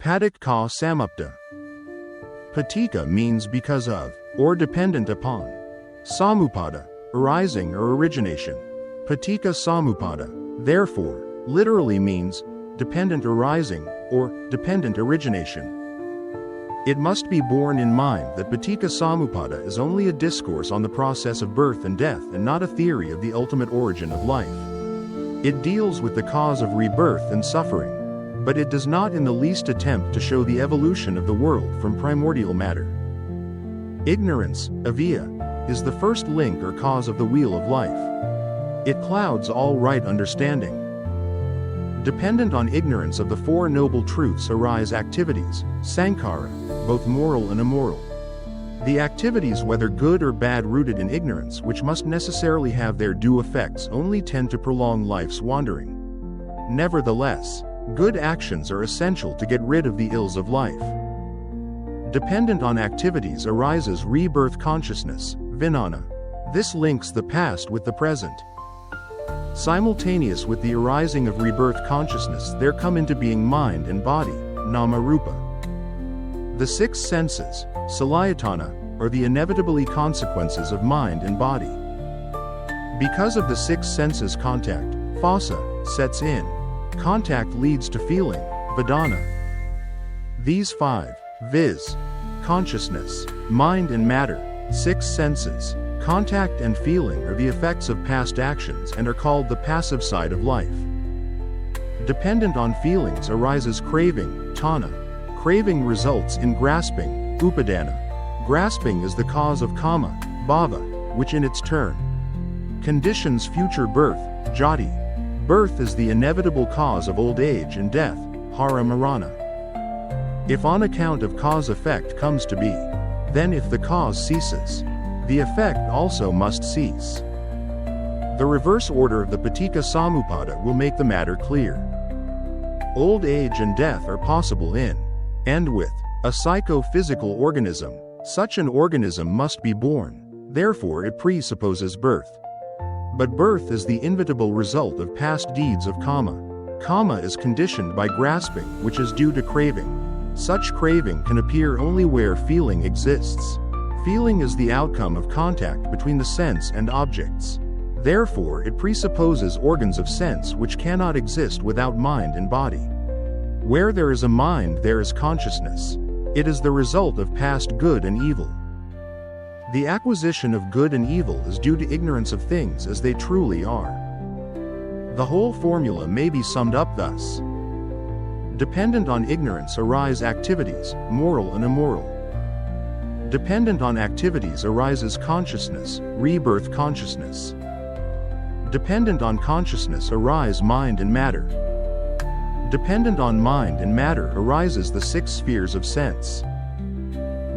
Paticca Samuppada. Paticca means because of, or dependent upon. Samuppada, arising or origination. Paticca Samuppada, therefore, literally means dependent arising or dependent origination. It must be borne in mind that Paticca Samuppada is only a discourse on the process of birth and death and not a theory of the ultimate origin of life. It deals with the cause of rebirth and suffering, but it does not in the least attempt to show the evolution of the world from primordial matter. Ignorance, avijja, is the first link or cause of the wheel of life. It clouds all right understanding. Dependent on ignorance of the Four Noble Truths arise activities, sankhara, both moral and immoral. The activities, whether good or bad, rooted in ignorance, which must necessarily have their due effects, only tend to prolong life's wandering. Nevertheless, good actions are essential to get rid of the ills of life. Dependent on activities arises rebirth consciousness, vijnana. This links the past with the present. Simultaneous with the arising of rebirth consciousness, there come into being mind and body, nama rupa. The six senses, salayatana, are the inevitably consequences of mind and body. Because of the six senses, contact, phassa, sets in. Contact leads to feeling, vedana. These five, viz., consciousness, mind and matter, six senses, contact and feeling, are the effects of past actions and are called the passive side of life. Dependent on feelings arises craving, tanha. Craving results in grasping, upadana. Grasping is the cause of kama, bhava, which in its turn conditions future birth, jati. Birth is the inevitable cause of old age and death, hara marana. If on account of cause-effect comes to be, then if the cause ceases, the effect also must cease. The reverse order of the Paticca Samuppada will make the matter clear. Old age and death are possible in, and with, a psycho-physical organism. Such an organism must be born, therefore it presupposes birth. But birth is the inevitable result of past deeds of kama. Kama is conditioned by grasping, which is due to craving. Such craving can appear only where feeling exists. Feeling is the outcome of contact between the sense and objects. Therefore, it presupposes organs of sense which cannot exist without mind and body. Where there is a mind, there is consciousness. It is the result of past good and evil. The acquisition of good and evil is due to ignorance of things as they truly are. The whole formula may be summed up thus. Dependent on ignorance arise activities, moral and immoral. Dependent on activities arises consciousness, rebirth consciousness. Dependent on consciousness arise mind and matter. Dependent on mind and matter arises the six spheres of sense.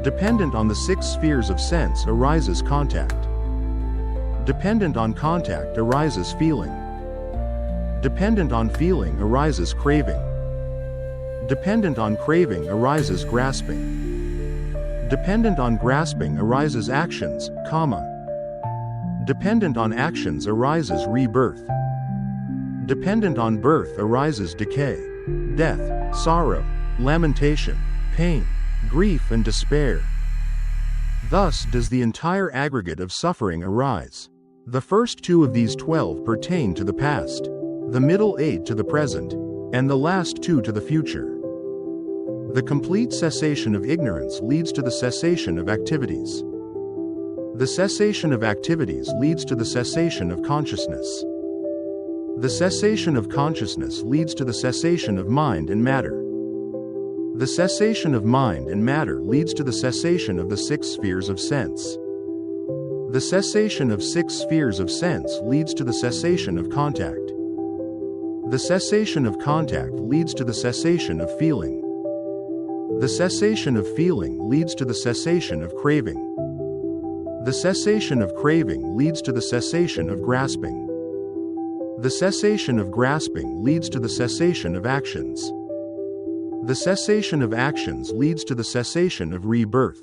Dependent on the six spheres of sense arises contact. Dependent on contact arises feeling. Dependent on feeling arises craving. Dependent on craving arises grasping. Dependent on grasping arises actions, kama. Dependent on actions arises rebirth. Dependent on birth arises decay, death, sorrow, lamentation, pain, grief and despair. Thus does the entire aggregate of suffering arise. The first two of these 12 pertain to the past, the middle 8 to the present, and the last 2 to the future. The complete cessation of ignorance leads to the cessation of activities. The cessation of activities leads to the cessation of consciousness. The cessation of consciousness leads to the cessation of mind and matter. The cessation of mind and matter leads to the cessation of the six spheres of sense. The cessation of six spheres of sense leads to the cessation of contact. The cessation of contact leads to the cessation of feeling. The cessation of feeling leads to the cessation of craving. The cessation of craving leads to the cessation of grasping. The cessation of grasping leads to the cessation of actions. The cessation of actions leads to the cessation of rebirth.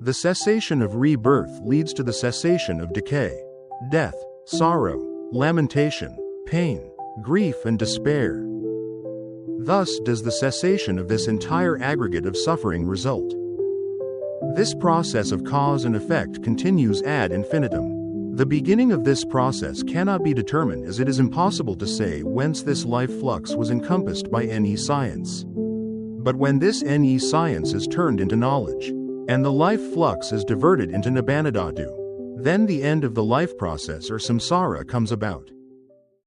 The cessation of rebirth leads to the cessation of decay, death, sorrow, lamentation, pain, grief and despair. Thus does the cessation of this entire aggregate of suffering result. This process of cause and effect continues ad infinitum. The beginning of this process cannot be determined, as it is impossible to say whence this life flux was encompassed by any science. But when this any science is turned into knowledge, and the life flux is diverted into Nibbāna, then the end of the life process or samsara comes about.